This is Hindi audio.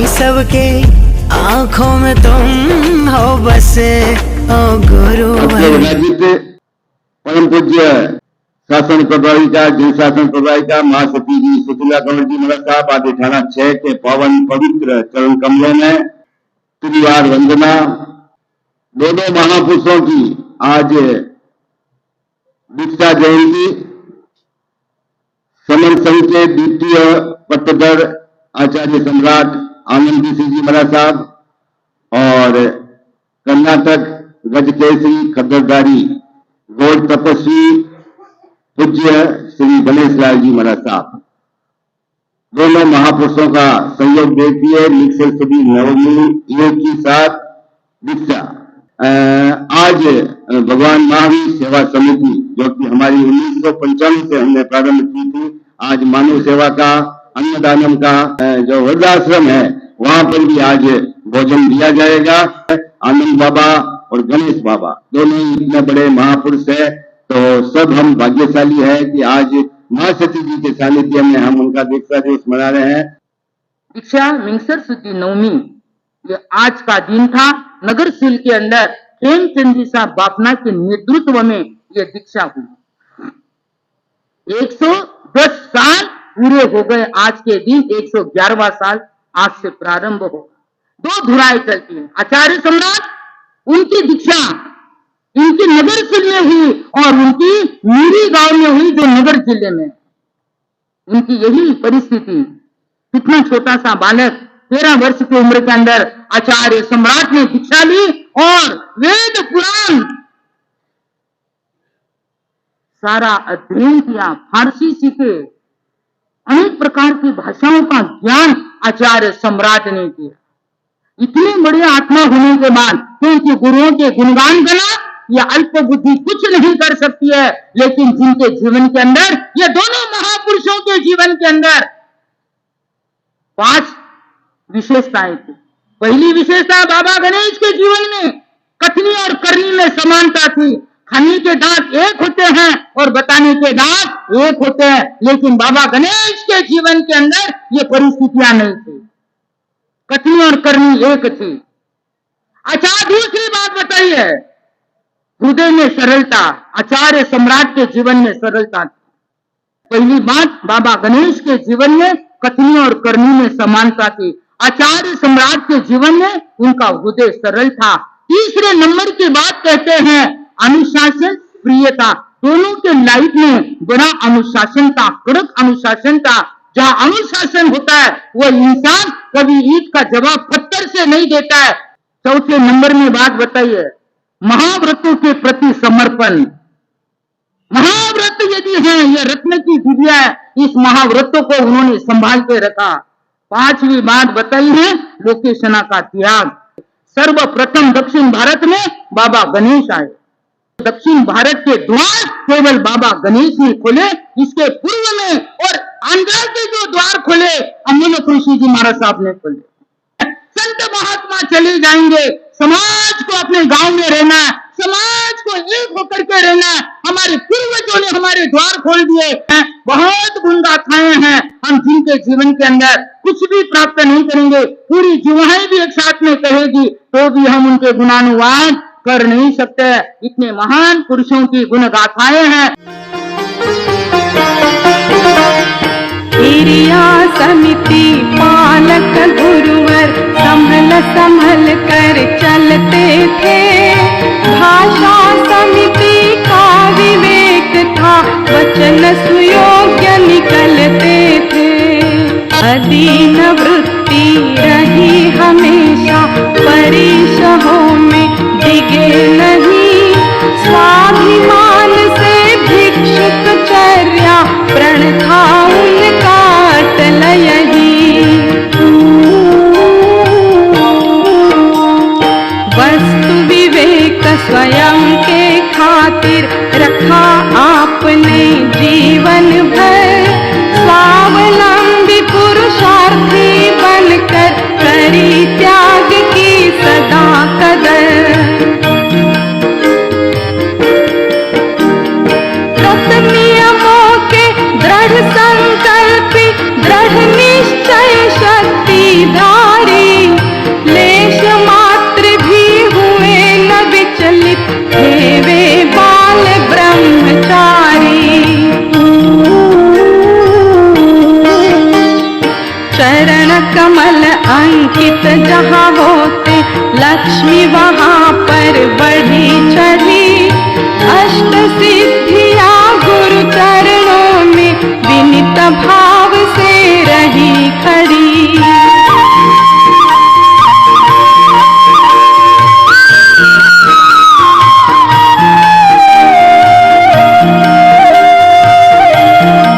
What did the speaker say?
सबके आंखों में तुम हो बसे, ओ गुरुवर। परम पूज्य शासन प्रभाविका जन शासन प्रभाविका महासती जी सुशीला कंवर जी महाराज साहब आदि थाना 6 के पावन पवित्र चरण कमलों में त्रिवार वंदना। दोनों महापुरुषों की आज दीक्षा जयंती। समन संघ के द्वितीय पट्टधर आचार्य सम्राट आनंद ऋषि जी महाराज साहब और कर्नाटक गजकेसरी खद्दरदारी गौड़ तपस्वी पूज्य श्री गणेश लाल जी महाराज साहब, दोनों महापुरुषों का सहयोग देखती है निक्षल सदी नवमी एक ही साथ दीक्षा। आज भगवान महावीर सेवा समिति जो कि हमारी 1995 से हमने प्रारंभ की थी, आज मानव सेवा का अन्नदानम का जो वृद्धाश्रम है वहां पर भी आज भोजन दिया जाएगा। आनंद बाबा और गणेश बाबा दोनों ही इतने बड़े महापुरुष है, तो सब हम भाग्यशाली है कि आज महासती जी के सानिध्य में हम उनका दीक्षा दिवस मना रहे हैं। दीक्षा मिंगसर सुदी नवमी ये आज का दिन था। नगरसेल के अंदर खेमचंद जी साहब बापना के नेतृत्व में ये दीक्षा हुई। 110 साल पूरे हो गए आज के दिन, 111वां साल आज से प्रारंभ हो। दो धुराएं चलती हैं। आचार्य सम्राट उनकी दीक्षा इनकी नगरसेल में हुई और उनकी मीरी गांव में हुई जो नगर जिले में। उनकी यही परिस्थिति, कितना छोटा सा बालक 13 वर्ष की उम्र के अंदर आचार्य सम्राट ने दीक्षा ली और वेद पुराण सारा अध्ययन किया, फारसी सीखे, अनेक प्रकार की भाषाओं का ज्ञान आचार्य सम्राट ने किया। इतने बड़े आत्मा होने के बाद क्योंकि गुरुओं के गुणगान गना यह अल्प बुद्धि कुछ नहीं कर सकती है, लेकिन जिनके जीवन के अंदर, ये दोनों महापुरुषों के जीवन के अंदर 5 विशेषताएं थी। पहली विशेषता बाबा गणेश के जीवन में कथनी और करनी में समानता थी। खाने के दांत एक होते हैं और बताने के दांत एक होते हैं, लेकिन बाबा गणेश के जीवन के अंदर ये परिस्थितियां नहीं थी। कथनी और करनी एक थी। अच्छा, दूसरी बात बताइए, हृदय में सरलता। आचार्य सम्राट के जीवन में सरलता थी। पहली बात, बाबा गणेश के जीवन में कथनी और करनी में समानता थी। आचार्य सम्राट के जीवन में उनका हृदय सरल था। तीसरे नंबर की बात कहते हैं अनुशासन, प्रियता। दोनों के लाइफ में बड़ा अनुशासन था, कड़क अनुशासन था। जहां अनुशासन होता है वह इंसान कभी ईंट का जवाब पत्थर से नहीं देता है। चौथे नंबर में बात बताइए, महाव्रतों के प्रति समर्पण। महाव्रत यदि है, यह रत्न की विद्या है, इस महाव्रतों को उन्होंने संभाल के रखा। पांचवी बात बताई है लोकेशना का त्याग। सर्वप्रथम दक्षिण भारत में बाबा गणेश आए। दक्षिण भारत के द्वार केवल बाबा गणेश ने खोले। इसके पूर्व में और आंध्र के जो द्वार खोले अमूल ऋषि जी महाराज साहब ने खोले। संत महात्मा चले जाएंगे, समाज को अपने गांव में रहना है, समाज को एक होकर के रहना है। हमारे पूर्वजों ने हमारे द्वार खोल दिए हैं, बहुत गुंगा खाए हैं। हम जिनके जीवन के अंदर कुछ भी प्राप्त नहीं करेंगे, पूरी जुबानें भी एक साथ में कहेगी तो भी हम उनके गुणानुवाद कर नहीं सकते। इतने महान पुरुषों की गुण गाथाएं हैं। हिरिया समिति पालक गुरुवर संभल कर चलते थे। भाषा समिति का विवेक था, वचन सुयोग्य निकलते थे। अदीन वृत्ति रही हमेशा, परिशहों में डिगे नहीं। स्वाभिमान से भिक्षुक चर्या, प्रण था उनका अटल यही। अंकित जहाँ होते लक्ष्मी वहाँ पर